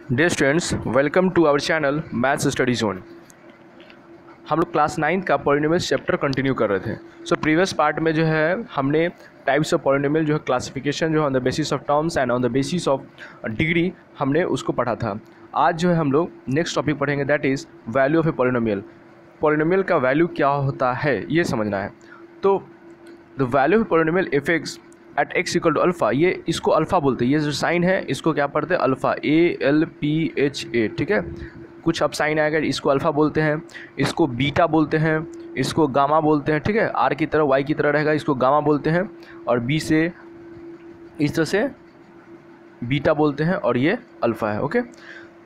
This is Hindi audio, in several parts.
Dear students, welcome to our channel maths study zone. हम लोग क्लास 9 का पॉलिनोमियल्स चैप्टर कंटिन्यू कर रहे थे। सो प्रीवियस पार्ट में जो है हमने टाइप्स ऑफ पॉलिनोमियल जो है क्लासिफिकेशन जो है on the basis of terms and on the basis of degree हमने उसको पढ़ा था। आज जो है हम लोग नेक्स्ट टॉपिक पढ़ेंगे, that is value of a polynomial. Polynomial का वैल्यू क्या होता है ये समझना है। तो the value of polynomial f x at x equal to alpha, ये इसको अल्फ़ा बोलते हैं। ये जो साइन है इसको क्या पढ़ते हैं? अल्फ़ा, ALPHA, ठीक है। कुछ अब साइन आएगा, इसको अल्फ़ा बोलते हैं, इसको बीटा बोलते हैं, इसको गामा बोलते हैं, ठीक है। आर की तरह वाई की तरह रहेगा, इसको गामा बोलते हैं, और बी से इस तरह से बीटा बोलते हैं, और ये अल्फ़ा है, ओके।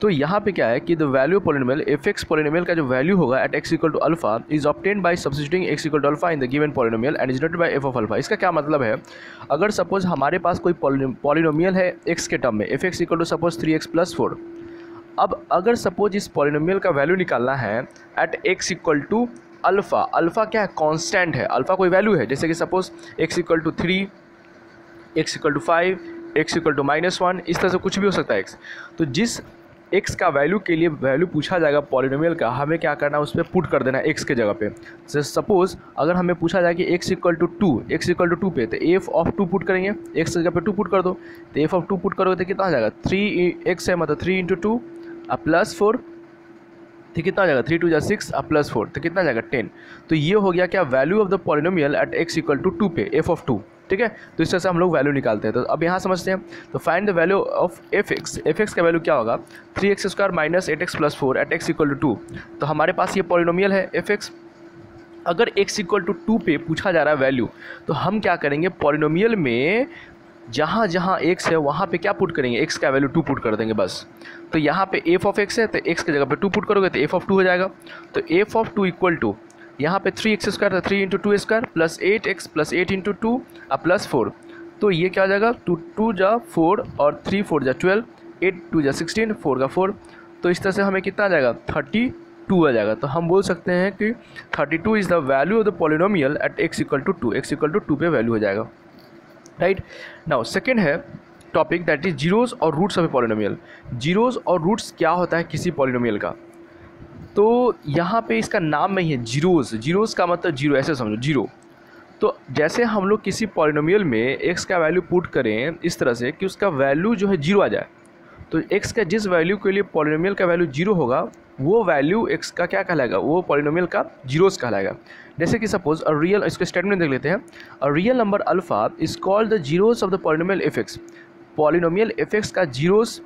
तो यहाँ पे क्या है कि the value polynomial f x polynomial का जो वैल्यू होगा at x equal to alpha is obtained by substituting x equal to alpha in the given polynomial and is denoted by f of alpha. इसका क्या मतलब है? अगर सपोज हमारे पास कोई पॉलिनोमियल है एक्स के टर्म में, f x equal to suppose 3x + 4। अब अगर सपोज इस पॉलिनोमियल का वैल्यू निकालना है at x equal to alpha, alpha क्या है? कॉन्स्टेंट है, अल्फ़ा कोई वैल्यू है। जैसे कि suppose x equal to 3, x equal to 5, x equal to -1, इस तरह से कुछ भी हो सकता है एक्स। तो जिस एक्स का वैल्यू के लिए वैल्यू पूछा जाएगा पॉलिनोमियल का, हमें क्या करना है? उस पर पुट कर देना है एक्स के जगह पे। जैसे सपोज अगर हमें पूछा जाए कि x equal to 2, x equal to 2 पे, तो एफ ऑफ 2 पुट करेंगे, एक्स की जगह पे 2 पुट कर दो। तो एफ ऑफ 2 पुट करोगे तो कितना आ जाएगा? 3x है, मतलब 3 × 2 +4, तो कितना आ जाएगा? 3 × 2 = 6 +4, तो कितना आ जाएगा? 10। तो ये हो गया क्या? Value of the polynomial at x equal to 2 पे, एफ ऑफ 2, ठीक है। तो इस तरह से हम लोग वैल्यू निकालते हैं। तो अब यहाँ समझते हैं। तो find the value of F x का वैल्यू क्या होगा? 3x² - 8x + 4 eight x equal to 2। तो हमारे पास ये पॉलिनोमियल है एफ एक्स। अगर x इक्वल टू 2 पे पूछा जा रहा है वैल्यू, तो हम क्या करेंगे? पॉलिनोमियल में जहाँ जहाँ x है वहाँ पे क्या पुट करेंगे? x का वैल्यू 2 पुट कर देंगे बस। तो यहाँ पे एफ ऑफ x है, तो x की जगह पे 2 पुट करोगे तो एफ ऑफ 2 हो जाएगा। तो एफ ऑफ 2 इक्वल टू यहाँ पे 3x² था, 3 × 2² + 8x + 8 × 2 +4। तो ये क्या हो जाएगा? 2 × 4 और 3 × 4 = 12, 8 × 2 = 16, 4 × 4। तो इस तरह से हमें कितना आ जाएगा? 32 आ जाएगा। तो हम बोल सकते हैं कि 32 is the value of the polynomial at x equal to 2, x equal to 2 पे वैल्यू हो जाएगा, राइट। नाउ सेकेंड है टॉपिक, दैट इज जीरोज़ और roots of a polynomial. Zeros और रूट्स क्या होता है किसी पॉलिनोमियल का? तो यहाँ पे इसका नाम में ही है जीरोज़। जीरोज़ का मतलब जीरो, ऐसे समझो, जीरो। तो जैसे हम लोग किसी पॉलिनोमियल में एक्स का वैल्यू पुट करें इस तरह से कि उसका वैल्यू जो है जीरो आ जाए, तो एक्स का जिस वैल्यू के लिए पॉलिनोमियल का वैल्यू जीरो होगा वो वैल्यू एक्स का क्या कहलाएगा? वो पॉलिनोमियल का जीरोज़ कहलाएगा। जैसे कि सपोज अ रियल, इसके स्टेटमेंट देख लेते हैं। A real number alpha is called the zeros of the polynomial f x. Polynomial f x का जीरोज़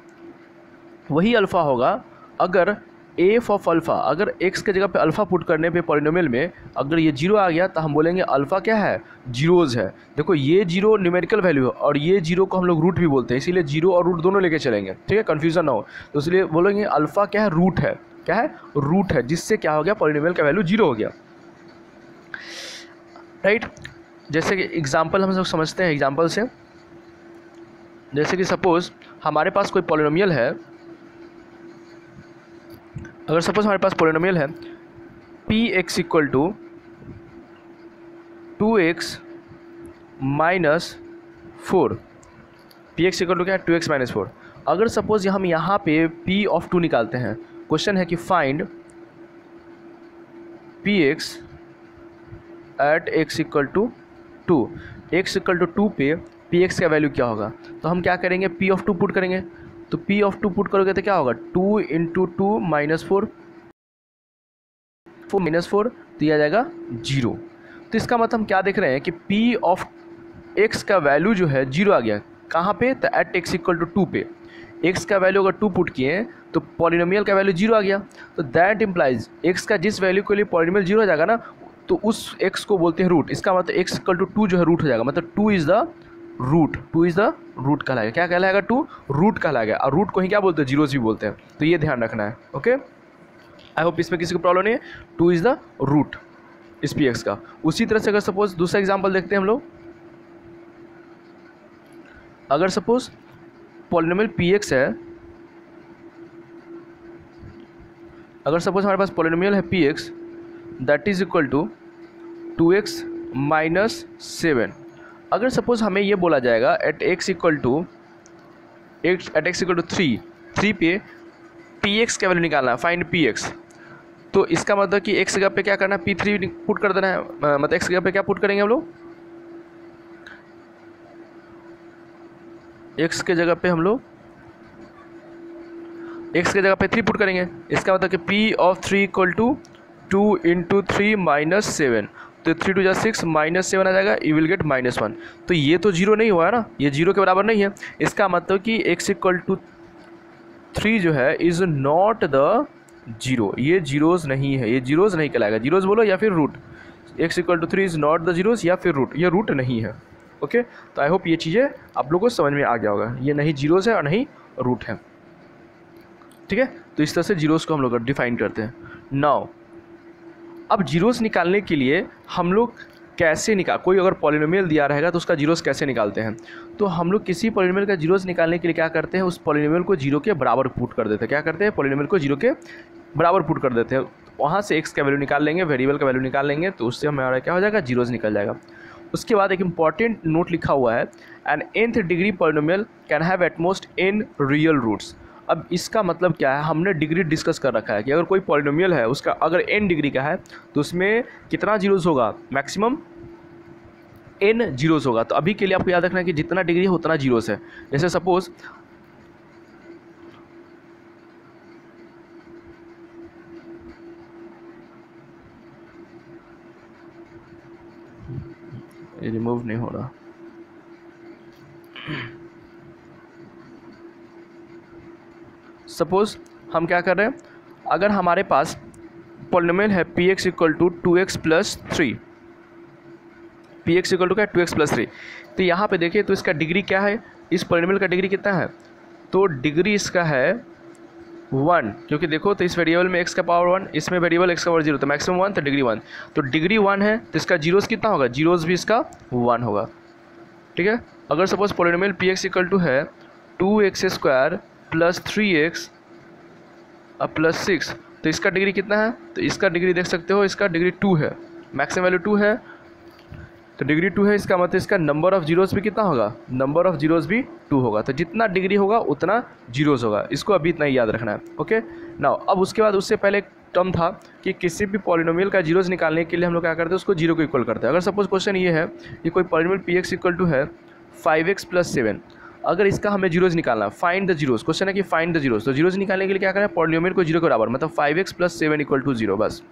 वही अल्फ़ा होगा अगर एफ ऑफ अल्फ़ा, अगर एक्स के जगह पे अल्फ़ा पुट करने पे पॉलिनोमियल में अगर ये जीरो आ गया तो हम बोलेंगे अल्फ़ा क्या है? जीरोज़ है। देखो ये जीरो न्यूमेरिकल वैल्यू है और ये जीरो को हम लोग रूट भी बोलते हैं, इसीलिए जीरो और रूट दोनों लेके चलेंगे, ठीक है, कन्फ्यूज़न ना हो। तो इसलिए बोलेंगे अल्फ़ा क्या है? रूट है। क्या है? रूट है, जिससे क्या हो गया? पॉलिनोमियल का वैल्यू जीरो हो गया, राइट। जैसे कि एग्जाम्पल हम लोग समझते हैं एग्जाम्पल से। जैसे कि सपोज़ हमारे पास कोई पॉलिनोमियल है, अगर सपोज हमारे पास पॉलिनोमियल है px equal to 2x - 4, px equal to क्या है? 2x - 4। अगर सपोज हम यहाँ पे p ऑफ 2 निकालते हैं, क्वेश्चन है कि find px at x equal to 2, x equal to 2 पे px का वैल्यू क्या होगा? तो हम क्या करेंगे? p ऑफ 2 पुट करेंगे। तो p ऑफ 2 पुट करोगे तो क्या होगा? 2 × 2 - 4, 4 - 4, तो यह आ जाएगा 0। तो इसका मतलब हम क्या देख रहे हैं कि p ऑफ x का वैल्यू जो है 0 आ गया। कहाँ पे? तो एट x इक्वल टू 2 पे x का वैल्यू अगर 2 पुट किए तो पॉलिनोमियल का वैल्यू 0 आ गया। तो दैट इम्प्लाइज x का जिस वैल्यू के लिए पॉलिनोमियल 0 आ जाएगा ना, तो उस x को बोलते हैं रूट। इसका मतलब x इक्वल टू 2 जो है रूट हो जाएगा, मतलब 2 is the root, 2 is the root कहलाएगा। क्या कहलाएगा? 2 रूट कहलाएगा। और रूट को ही क्या बोलते हैं? जीरोज़ भी बोलते हैं। तो ये ध्यान रखना है, ओके। आई होप इसमें किसी को प्रॉब्लम नहीं है। 2 इज़ द रूट इस पी एक्स का। उसी तरह से अगर सपोज दूसरा एग्जाम्पल देखते हैं हम लोग। अगर सपोज पॉलिनोमियल पी एक्स है, अगर सपोज हमारे पास पॉलिनोमियल है p x that is equal to 2x - 7। अगर सपोज हमें ये बोला जाएगा एट x इक्वल टू 3 पे पी एक्स का वैल्यू निकालना है, फाइंड पी एक्स। तो इसका मतलब कि एक्स जगह पे क्या करना है, P3 पुट कर देना है, मतलब एक्स जगह पे क्या पुट करेंगे हम लोग, एक्स के जगह पे हम लोग एक्स के जगह पे 3 पुट करेंगे। इसका मतलब कि P of 3 equal to 2 into 3 minus 7, तो 3 2 जा 6 माइनस 7 आ जाएगा, यू विल गेट -1। तो ये तो जीरो नहीं हुआ है ना, ये जीरो के बराबर नहीं है। इसका मतलब कि x इक्वल टू 3 जो है इज़ नॉट द जीरो, ये जीरोज़ नहीं है, ये जीरोज़ नहीं कहलाएगा। जीरोज़ बोलो या फिर root, x equal to 3 is not the zeros या फिर रूट, ये रूट नहीं है। ओके, तो आई होप ये चीज़ें आप लोगों को समझ में आ गया होगा, ये नहीं जीरोज़ है और नहीं रूट है। ठीक है, तो इस तरह से जीरोज़ को हम लोग डिफाइन करते हैं। नाउ अब जीरोज़ निकालने के लिए हम लोग कैसे कोई अगर पॉलिनोमियल दिया रहेगा तो उसका जीरोज़ कैसे निकालते हैं। तो हम लोग किसी पॉलिनोमियल का जीरोज़ निकालने के लिए क्या करते हैं, उस पॉलिनोमियल को जीरो के बराबर पुट कर देते हैं। क्या करते हैं, पॉलिनोमियल को जीरो के बराबर पुट कर देते हैं। वहाँ से एक्स का वैल्यू निकाल लेंगे, वेरिएबल का वैल्यू निकाल लेंगे, तो उससे हमारा क्या हो जाएगा, जीरोज़ निकल जाएगा। उसके बाद एक इंपॉर्टेंट नोट लिखा हुआ है, an nth degree polynomial can have at most n real roots. अब इसका मतलब क्या है, हमने डिग्री डिस्कस कर रखा है कि अगर कोई पॉलिनोमियल है उसका अगर n डिग्री का है तो उसमें कितना जीरोज़ होगा, मैक्सिमम n जीरोज़ होगा। तो अभी के लिए आपको याद रखना है कि जितना डिग्री है उतना जीरोज़ है। जैसे सपोज ये रिमूव नहीं हो रहा, सपोज हम क्या कर रहे हैं, अगर हमारे पास पॉलिनोमियल है p x equal to 2x plus 3, p x equal to क्या, 2x प्लस 3। तो यहाँ पे देखिए तो इसका डिग्री क्या है, इस पॉलिनोमियल का डिग्री कितना है, तो डिग्री इसका है 1, क्योंकि देखो तो इस वेरिएबल में x का पावर 1, इसमें वेरिएबल x का पावर 0, तो मैक्सिमम 1, तो डिग्री 1। तो डिग्री 1 है तो इसका जीरोज़ कितना होगा, जीरोज़ भी इसका 1 होगा। ठीक है, अगर suppose polynomial p x equal to है 2x² प्लस 3x प्लस 6, तो इसका डिग्री कितना है, तो इसका डिग्री देख सकते हो, इसका डिग्री 2 है, मैक्सिमम वैल्यू 2 है, तो डिग्री 2 है। इसका मतलब इसका नंबर ऑफ़ जीरोज़ भी कितना होगा, नंबर ऑफ़ जीरोज़ भी 2 होगा। तो जितना डिग्री होगा उतना जीरोज़ होगा, इसको अभी इतना ही याद रखना है। ओके, नाउ अब उसके बाद उससे पहले एक टर्म था कि किसी भी पॉलिनोमियल का जीरोज़ निकालने के लिए हम लोग क्या करते हैं, उसको जीरो को इक्वल करते हैं। अगर सपोज क्वेश्चन ये है कि कोई polynomial p x equal to है 5x प्लस 7, अगर इसका हमें जीरोज़ निकालना, फाइंड द जीरोज़, क्वेश्चन है कि फाइंड द जीरोज़, तो जीरोज़ निकालने के लिए क्या करें, पॉलिनोमियल को जीरो के बराबर, मतलब 5x प्लस 7 इक्वल टू 0, बस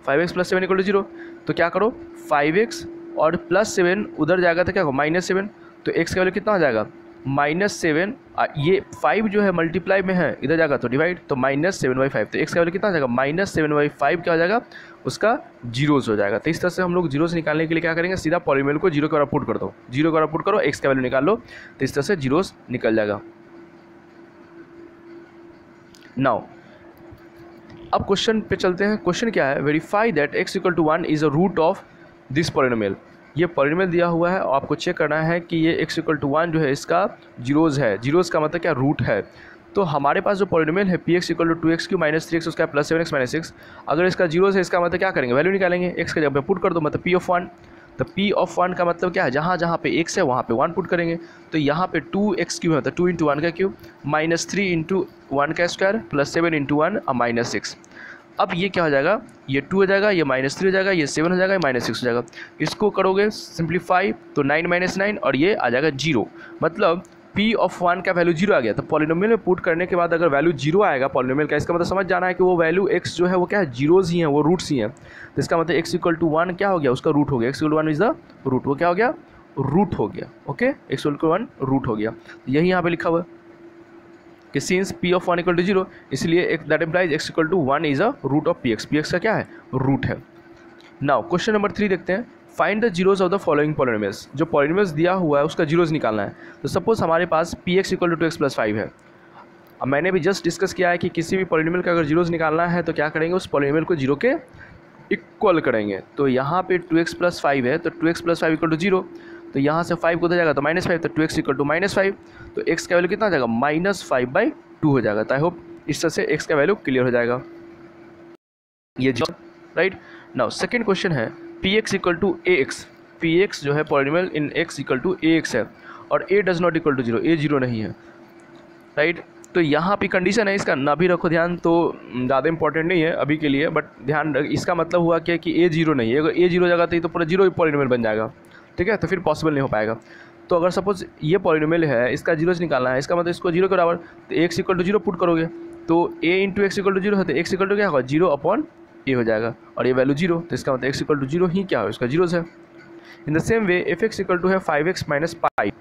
5x प्लस 7 इक्वल टू 0। तो क्या करो, 5x और प्लस 7 उधर जाएगा तो क्या होगा, -7, तो x का वैल्यू कितना हो जाएगा, -7, ये 5 जो है मल्टीप्लाई में है, इधर जाएगा तो डिवाइड, तो -7/5, तो x का वैल्यू कितना हो जाएगा, -7/5 क्या हो जाएगा, उसका जीरोज़ हो जाएगा। तो इस तरह से हम लोग जीरोज़ निकालने के लिए क्या करेंगे, सीधा पॉलिनोमियल को जीरो के बराबर पुट कर दो, जीरो के बराबर पुट करो, x का वैल्यू निकाल लो, तो इस तरह से जीरोज़ निकल जाएगा। नाउ अब क्वेश्चन पे चलते हैं। क्वेश्चन क्या है, verify that x equal to 1 is a root of this polynomial. ये पॉलिनोमियल दिया हुआ है और आपको चेक करना है कि ये x इक्वल टू 1 जो है इसका जीरोज़ है, जीरोज़ का मतलब क्या, रूट है। तो हमारे पास जो पॉलिनोमियल है p x equal to 2x³ minus 3x उसका प्लस 7x माइनस 6, अगर इसका जीरोज़ है इसका मतलब क्या करेंगे, वैल्यू निकालेंगे, x का जब पुट कर दो मतलब p ऑफ 1। तो p ऑफ 1 का मतलब क्या है, जहाँ जहाँ पे x है वहाँ पे 1 पुट करेंगे। तो यहाँ पे 2x³ है तो 2 इंटू 1 का क्यूब माइनस 3 इंटू 1 का स्क्वायर प्लस 7 इंटू 1 माइनस 6। अब ये क्या हो जाएगा, ये 2 हो जाएगा, ये -3 हो जाएगा, ये 7 हो जाएगा, ये -6 हो जाएगा। इसको करोगे सिंप्लीफाई तो 9 - 9 और ये आ जाएगा 0, मतलब p ऑफ 1 का वैल्यू 0 आ गया। तो पॉलिनोमियल में पुट करने के बाद अगर वैल्यू 0 आएगा पॉलिनोमियल का, इसका मतलब समझ जाना है कि वो वैल्यू x जो है वो क्या है, जीरोज़ ही हैं, वो रूट्स ही हैं। तो इसका मतलब x इक्वल टू 1 क्या हो गया, उसका रूट हो गया, x equal to 1 is the root, वो क्या हो गया, रूट हो गया। Okay, x equal to 1 root हो गया, यही यहाँ पे लिखा हुआ है कि since p of 1 equal to 0, इसलिए that implies x equal to 1 is a root of px, px का क्या है, रूट है। नाउ क्वेश्चन नंबर 3 देखते हैं, find the zeros of the following polynomials. जो पॉलिनोमियल्स दिया हुआ है उसका जीरोज़ निकालना है। तो सपोज हमारे पास px equal to 2x plus 5 है। अब मैंने भी जस्ट डिस्कस किया है कि किसी भी पॉलिनोमियल का अगर जीरोज़ निकालना है तो क्या करेंगे, उस पॉलिनोमियल को जीरो के इक्वल करेंगे। तो यहाँ पे 2x प्लस 5 है तो 2x प्लस 5 इक्वल टू 0, तो यहाँ से 5 को जाएगा तो -5, तो 2x इक्वल टू -5, तो x का वैल्यू कितना आ जाएगा, -5/2 हो जाएगा। तो आई होप इस तरह से x का वैल्यू क्लियर हो जाएगा, ये जो राइट। नाउ सेकेंड क्वेश्चन है px equal to ax, px जो है polynomial in x equal to ax है और a does not equal to 0, a 0 नहीं है, राइट। तो यहाँ पे कंडीशन है इसका, ना भी रखो ध्यान, तो ज़्यादा इंपॉर्टेंट नहीं है अभी के लिए, बट ध्यान इसका मतलब हुआ क्या कि ए जीरो नहीं है, अगर ए जीरो जगह थी तो पूरा जीरो पॉलिनोमियल बन जाएगा, ठीक है, तो फिर पॉसिबल नहीं हो पाएगा। तो अगर सपोज ये पॉलिनोमियल है, इसका जीरो से निकालना है, इसका मतलब इसको जीरो के बराबर, तो x equal to zero put करोगे तो A into X equal to zero है, तो एक्स इक्वल टू क्या होगा, जीरो अपॉन ए हो जाएगा, और ये वैल्यू जीरो, तो इसका मतलब एक्स इक्वल टू जीरो ही क्या हो, इसका जीरो है। In the same way f x equal to है 5x माइनस पाई,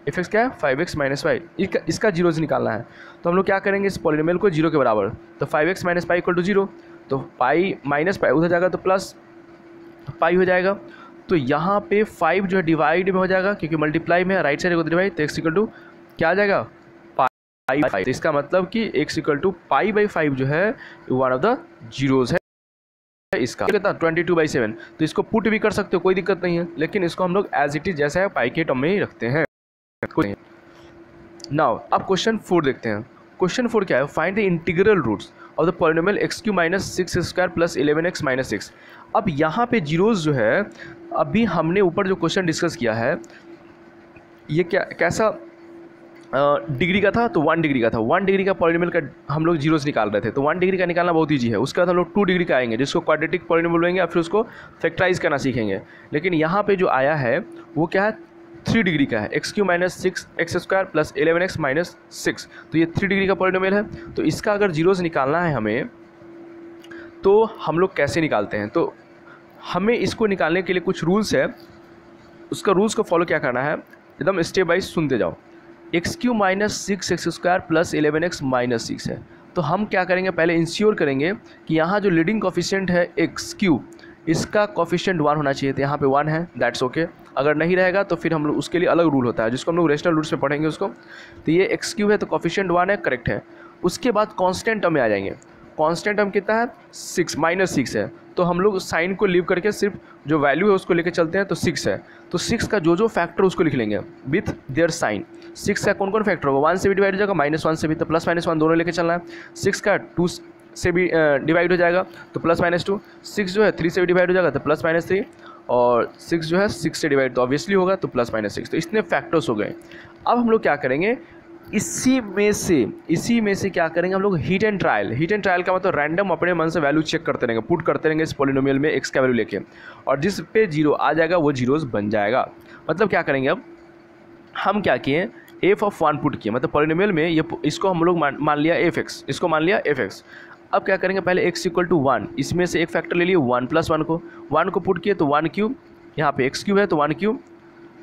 एफ एक्स क्या है 5x माइनस पाई, इसका जीरो से निकालना है, तो हम लोग क्या करेंगे इस पॉलिनोमियल को जीरो के बराबर, तो 5x minus pi equal to zero, तो पाई माइनस पाई उधर जाएगा तो प्लस पाई हो जाएगा, तो यहाँ पे 5 जो है डिवाइड में हो जाएगा क्योंकि मल्टीप्लाई में राइट साइड को डिवाइड, तो एक्स इक्वल टू क्या आ जाएगा पाई बाई, तो इसका मतलब कि x equal to pi by 5 जो है वन ऑफ द जीरोज है इसका, कितना 22/7, तो इसको पुट भी कर सकते हो कोई दिक्कत नहीं है, लेकिन इसको हम लोग एज इट इज जैसा है पाई के टर्म में ही रखते हैं। नाउ अब क्वेश्चन 4 देखते हैं। क्वेश्चन 4 क्या है, find the integral roots of the polynomial x cube minus 6x² plus 11x minus 6। अब यहाँ पे जीरोज जो है, अभी हमने ऊपर जो क्वेश्चन डिस्कस किया है ये कैसा डिग्री का था, तो 1 डिग्री का था, 1 डिग्री का पॉलिनोमियल का हम लोग जीरोस निकाल रहे थे, तो 1 डिग्री का निकालना बहुत ईजी है। उसके बाद हम लोग 2 डिग्री का आएंगे जिसको क्वाड्रेटिक पॉलिनोमियल बोलेंगे, या फिर उसको फैक्टराइज करना सीखेंगे। लेकिन यहाँ पे जो आया है वो क्या है, 3 डिग्री का है, x cube minus 6x² plus 11x minus 6, तो ये 3 डिग्री का पॉलिनोमियल है। तो इसका अगर जीरोस निकालना है हमें, तो हम लोग कैसे निकालते हैं, तो हमें इसको निकालने के लिए कुछ रूल्स है, उसका रूल्स को फॉलो क्या करना है, एकदम स्टेप वाइज सुनते जाओ। X cube minus 6x² plus 11x minus 6 है, तो हम क्या करेंगे, पहले इंश्योर करेंगे कि यहाँ जो लीडिंग कोफिशिएंट है एक्स क्यू, इसका कोफिशिएंट 1 होना चाहिए, तो यहाँ पे 1 है, दैट्स ओके। अगर नहीं रहेगा तो फिर हम लोग उसके लिए अलग रूल होता है जिसको हम लोग रेशनल रूल्स में पढ़ेंगे उसको। तो ये एक्स क्यू है तो कोफिशिएंट 1 है, करेक्ट है। उसके बाद कांस्टेंट टर्म में आ जाएंगे, कांस्टेंट टर्म कितना है 6 माइनस 6 है, तो हम लोग साइन को लीव करके सिर्फ जो वैल्यू है उसको लेके चलते हैं, तो 6 है, तो 6 का जो फैक्टर उसको लिख लेंगे विथ देयर साइन। 6 का कौन कौन फैक्टर होगा, 1 से भी डिवाइड हो जाएगा, -1 से भी, तो प्लस माइनस 1 दोनों लेके चलना है। 6 का 2 से भी डिवाइड हो जाएगा तो प्लस माइनस 2, 6 जो है 3 से भी डिवाइड हो जाएगा तो प्लस माइनस 3, और 6 जो है 6 से डिवाइड तो ऑब्वियसली होगा तो प्लस माइनस 6, तो इतने फैक्टर्स हो गए। अब हम लोग क्या करेंगे, इसी में से क्या करेंगे हम लोग, हीट एंड ट्रायल का मतलब रैंडम अपने मन से वैल्यू चेक करते रहेंगे, पुट करते रहेंगे इस पॉलिनोमियल में एक्स का वैल्यू लेके, और जिस पे जीरो आ जाएगा वो जीरोस बन जाएगा। मतलब क्या करेंगे, अब हम क्या किए, एफ ऑफ 1 पुट किए, मतलब पॉलिनोमियल में ये इसको हम लोग मान लिया एफ एक्स, इसको मान लिया एफ एक्स। अब क्या करेंगे, पहले एक्स इक्वल टू 1, इसमें से एक फैक्टर ले लिए 1 प्लस 1 को पुट किए तो 1 क्यूब, यहाँ पे एक्स क्यूब है तो 1 क्यूब,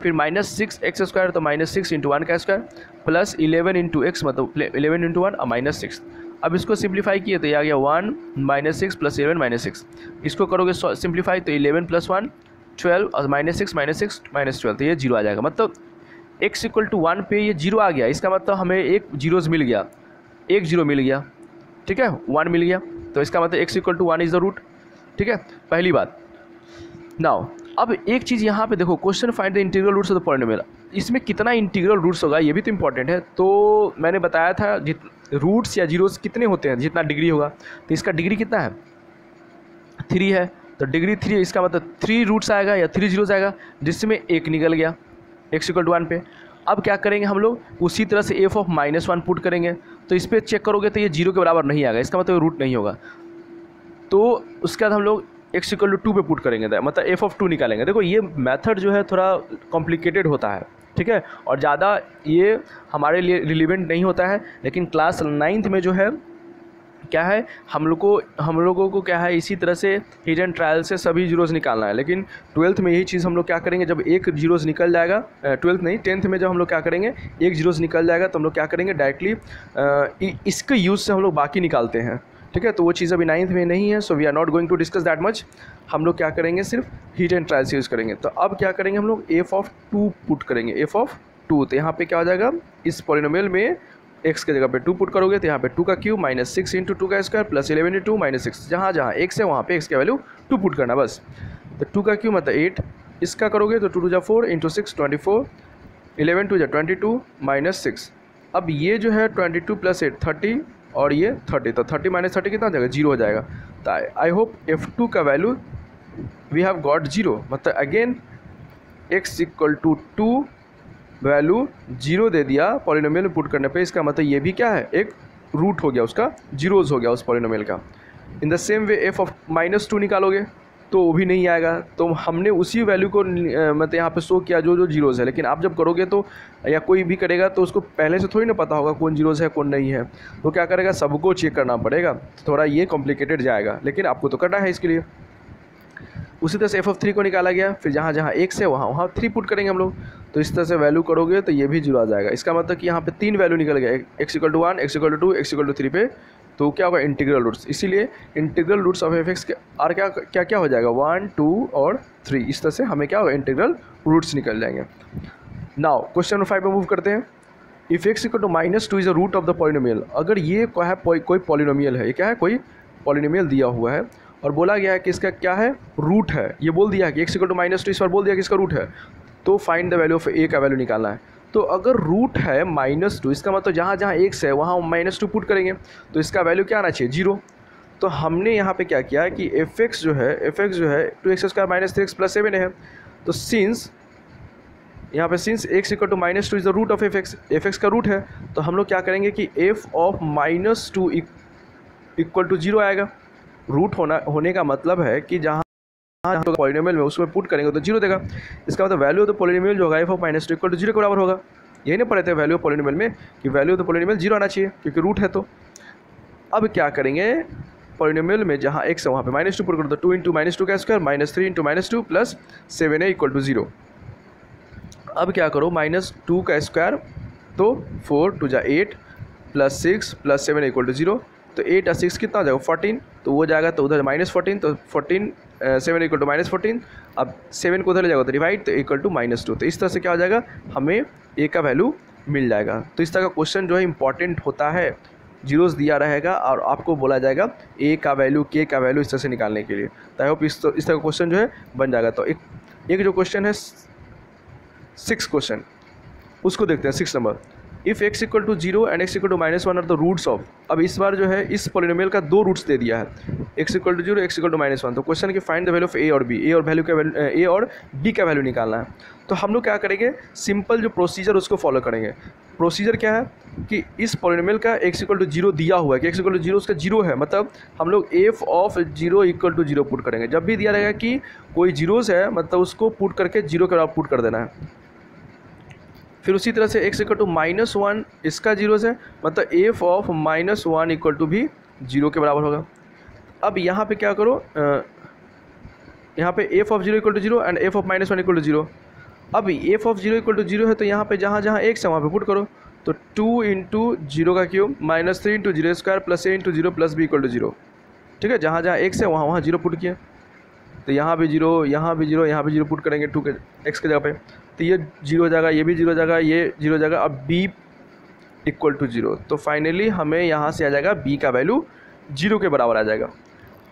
फिर माइनस 6x² तो -6 इंटू 1 का स्क्वायर, प्लस 11 इंटू एक्स मतलब 11 इंटू 1 और -6। अब इसको सिंप्लीफाई किए तो ये आ गया 1 -6 प्लस 11 -6, इसको करोगे सिंप्लीफाई तो 11 प्लस 1 12 और -6 -12, तो ये जीरो आ जाएगा। मतलब x इक्वल टू 1 पे ये जीरो आ गया, इसका मतलब हमें एक जीरोज मिल गया, एक जीरो मिल गया, ठीक है, 1 मिल गया, तो इसका मतलब x equal to 1 is the root, ठीक है, पहली बात। नाउ अब एक चीज़ यहाँ पे देखो, question find the integral roots of the polynomial, इसमें कितना इंटीग्रल रूट्स होगा ये भी तो इंपॉर्टेंट है। तो मैंने बताया था रूट्स या जीरोस कितने होते हैं, जितना डिग्री होगा, तो इसका डिग्री कितना है 3 है, तो डिग्री 3, इसका मतलब 3 रूट्स आएगा या 3 जीरोस आएगा, जिसमें एक निकल गया x इक्वल टू 1 पे। अब क्या करेंगे हम लोग, उसी तरह से एफ ऑफ -1 पुट करेंगे, तो इस पर चेक करोगे तो ये जीरो के बराबर नहीं आएगा, इसका मतलब रूट नहीं होगा। तो उसके बाद हम लोग x इक्वल टू 2 पे पुट करेंगे, मतलब एफ ऑफ 2 निकालेंगे। देखो ये मेथड जो है थोड़ा कॉम्प्लिकेटेड होता है, ठीक है, और ज़्यादा ये हमारे लिए रिलेवेंट नहीं होता है, लेकिन क्लास 9th में जो है क्या है, हम लोगों को क्या है, इसी तरह से हीट एंड ट्रायल से सभी जीरोस निकालना है। लेकिन 12th में यही चीज़ हम लोग क्या करेंगे, जब एक जीरोस निकल जाएगा, 12th नहीं 10th में जब हम लोग क्या करेंगे, एक जीरोस निकल जाएगा तो हम लोग क्या करेंगे, डायरेक्टली इसके यूज़ से हम लोग बाकी निकालते हैं, ठीक है। तो वो चीज़ अभी 9th में नहीं है, so we are not going to discuss that much. हम लोग क्या करेंगे, सिर्फ हीट एंड ट्रायल से यूज़ करेंगे। तो अब क्या करेंगे हम लोग, एफ ऑफ 2 पुट करेंगे, एफ ऑफ 2, तो यहाँ पे क्या हो जाएगा, इस पॉलिनोमियल में x के जगह पे 2 पुट करोगे तो यहाँ पे 2 का क्यूब -6 इंटू 2 का स्क्वायर प्लस 11 इंटू -6, जहाँ x है वहाँ पे x का वैल्यू 2 पुट करना बस। तो 2 का क्यूब मतलब 8, इसका करोगे तो 2 2 जा 4 इंटू 6 24, 11 2 जा 22 -6। अब ये जो है 22 प्लस 8 30 और ये 30, तो 30 - 30 कितना हो जाएगा, 0 हो जाएगा। तो आई होप F2 का वैल्यू वी हैव गॉट 0, मतलब again x equal to 2 value 0 दे दिया पॉलिनोमियल में पुट करने पे, इसका मतलब ये भी क्या है, एक रूट हो गया उसका, जीरोज हो गया उस पॉलिनोमियल का। इन the same way f of -2 निकालोगे तो वो भी नहीं आएगा, तो हमने उसी वैल्यू को मतलब यहाँ पे शो किया जो जो जीरोज़ है। लेकिन आप जब करोगे तो, या कोई भी करेगा तो उसको पहले से थोड़ी ना पता होगा कौन जीरोज़ है कौन नहीं है, तो क्या करेगा, सबको चेक करना पड़ेगा, थोड़ा ये कॉम्प्लिकेटेड जाएगा, लेकिन आपको तो करना है इसके लिए। उसी तरह से f ऑफ 3 को निकाला गया, फिर जहाँ जहाँ x है वहाँ वहाँ 3 पुट करेंगे हम लोग, तो इस तरह से वैल्यू करोगे तो ये भी 0 आ जाएगा। इसका मतलब कि यहाँ पे 3 वैल्यू निकल गया, x = 1, x = 2, x = 3 पे, तो क्या होगा, इंटीग्रल रूट्स। इसीलिए इंटीग्रल रूट्स ऑफ f(x) के और क्या क्या हो जाएगा, 1, 2 और 3, इस तरह से हमें क्या होगा, इंटीग्रल रूट्स निकल जाएंगे। नाउ क्वेश्चन नंबर 5 में मूव करते हैं। If x = -2 is a root of the polynomial, अगर ये क्या है, कोई पॉलिनोमियल है, ये क्या है, कोई पॉलिनोमियल दिया हुआ है और बोला गया है कि इसका क्या है, रूट है, ये बोल दिया कि x = -2, इस बार बोल दिया कि इसका रूट है, तो find the value of a का वैल्यू निकालना है। तो अगर रूट है -2, इसका मतलब जहाँ जहाँ x है वहाँ -2 पुट करेंगे, तो इसका वैल्यू क्या आना चाहिए, 0। तो हमने यहाँ पे क्या किया कि f(x) जो है 2x² - 3x + 7 है, तो सिंस यहाँ पे since x = -2 is the root of f(x) का रूट है, तो हम लोग क्या करेंगे कि f ऑफ -2 = 0 आएगा। रूट होने का मतलब है कि जहाँ पॉलिनोमियल में उसमें पुट करेंगे तो 0 देगा। इसका मतलब वैल्यू ऑफ द पॉलिनोमियल जो होगा f ऑफ -2 = 0 के बराबर होगा। यही नहीं पढ़े थे वैल्यू ऑफ पॉलिनोमियल में कि वैल्यू ऑफ द पॉलिनोमियल 0 आना चाहिए क्योंकि रूट है। तो अब क्या करेंगे, पॉलिनोमियल में जहाँ x है वहाँ पे -2 पुट कर दो, 2 × -2 का स्क्वायर -3 × -2 + 7a = 0। अब क्या करो, -2 का स्क्वायर तो 4 × 2 = 8 + 6 + 7 = 0, तो 8 और 6 कितना हो जाएगा, 14, तो वो जाएगा तो उधर -14, तो 14 7 = -14। अब 7 को उधर ले जाएगा तो डिवाइड, तो -2, तो इस तरह से क्या हो जाएगा, हमें a का वैल्यू मिल जाएगा। तो इस तरह का क्वेश्चन जो है इंपॉर्टेंट होता है, जीरोस दिया रहेगा और आपको बोला जाएगा a का वैल्यू, k का वैल्यू इस तरह से निकालने के लिए। तो आई होप इस तरह का क्वेश्चन जो है बन जाएगा। तो एक जो क्वेश्चन है 6 क्वेश्चन, उसको देखते हैं। 6 number, if x = 0 and x = -1 are the roots of. अब इस बार जो है इस पॉलिनोमियल का 2 रूट्स दे दिया है, x = 0, x = -1। तो क्वेश्चन की find the value of a और b, a और b का वैल्यू निकालना है। तो हम लोग क्या करेंगे, सिंपल जो प्रोसीजर उसको फॉलो करेंगे। प्रोसीजर क्या है कि इस पॉलिनोमियल का x = 0 दिया हुआ है कि x = 0 उसका 0 है, मतलब हम लोग f ऑफ 0 = 0 पुट करेंगे। जब भी दिया रहेगा कि कोई जीरोस है, मतलब उसको पुट करके 0 के बराबर पुट कर देना है। फिर उसी तरह से x = -1, इसका जीरोस है, मतलब f ऑफ -1 = भी 0 के बराबर होगा। अब यहाँ पे क्या करो, यहाँ पे f of 0 = 0 and f of -1 = 0। अब f ऑफ 0 = 0 है, तो यहाँ पे जहाँ जहाँ x है वहाँ पे पुट करो, तो 2 × 0 का क्यूब -3 × 0² + a × 0 + b = 0। ठीक है, जहाँ जहाँ x है वहाँ वहाँ 0 पुट किया, तो यहाँ भी 0, यहाँ भी 0, यहाँ भी 0 पुट करेंगे 2 के x के जगह पे, तो ये 0 हो जाएगा, ये भी 0 हो जाएगा, ये 0 हो जाएगा। अब b = 0, तो फाइनली हमें यहाँ से आ जाएगा b का वैल्यू 0 के बराबर आ जाएगा।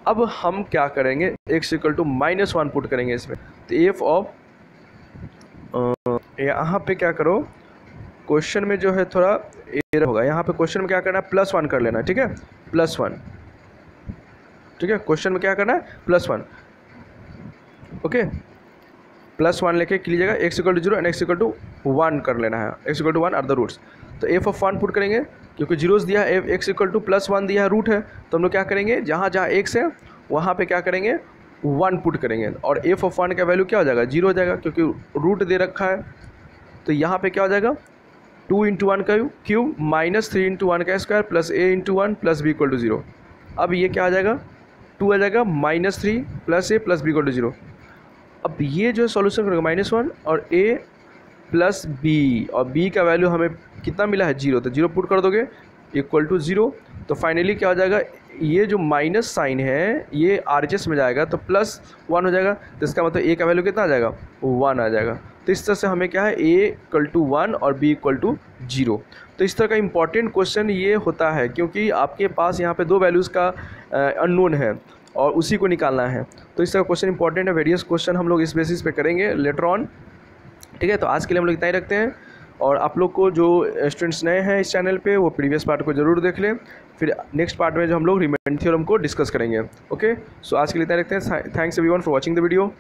अब हम क्या करेंगे, x = -1 पुट करेंगे इसमें, तो f ऑफ यहाँ पे क्या करो, क्वेश्चन में जो है थोड़ा एरर होगा, यहाँ पे क्वेश्चन में क्या करना है, +1 कर लेना। ठीक है, +1, ठीक है, क्वेश्चन में क्या करना है, +1, ओके, +1 लेके लीजिएगा, x = 0 एंड x = 1 कर लेना है, x = 1 आर द रूट्स। तो f ऑफ 1 पुट करेंगे क्योंकि जीरोस दिया है, x = +1 दिया है, रूट है, तो हम लोग क्या करेंगे, जहाँ जहाँ x है वहाँ पे क्या करेंगे, 1 पुट करेंगे, और f ऑफ 1 का वैल्यू क्या हो जाएगा, 0 हो जाएगा क्योंकि रूट दे रखा है। तो यहाँ पे क्या हो जाएगा, 2 × 1 का क्यूब -3 × 1 का स्क्वायर + a × 1 + b = 0। अब ये क्या आ जाएगा, 2 आ जाएगा, -3 + a + b = 0। अब ये जो सॉल्यूशन करेंगे -1 और a + b, और b का वैल्यू हमें कितना मिला है, 0, तो 0 पुट कर दोगे = 0। तो फाइनली क्या हो जाएगा, ये जो माइनस साइन है ये RHS में जाएगा तो +1 हो जाएगा, तो इसका मतलब a का वैल्यू कितना आ जाएगा, 1 आ जाएगा। तो इस तरह से हमें क्या है, a = 1 और b = 0। तो इस तरह का इंपॉर्टेंट क्वेश्चन ये होता है क्योंकि आपके पास यहाँ पे 2 वैल्यूज़ का अननोन है और उसी को निकालना है। तो इस तरह क्वेश्चन इंपॉर्टेंट है, वेरियस क्वेश्चन हम लोग इस बेसिस पे करेंगे लेटर ऑन। ठीक है, तो आज के लिए हम लोग इतना ही रखते हैं, और आप लोग को जो स्टूडेंट्स नए हैं इस चैनल पे वो प्रीवियस पार्ट को जरूर देख लें, फिर नेक्स्ट पार्ट में जो हम लोग रिमेंडर थ्योरम को डिस्कस करेंगे। ओके, सो आज के लिए इतना रखते हैं। Thanks everyone for watching the video.